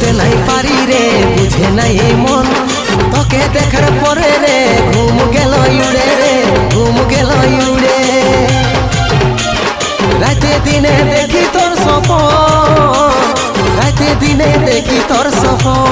বুঝতে নাই পারি রে, বুঝে নাই এই মন, তোকে দেখার পরে রে ঘুম গেল উড়ে রে, ঘুম গেল উড়ে। রাতে দিনে দেখি তোর স্বপ্ন, রাতে দিনে দেখি তোর স্বপ্ন।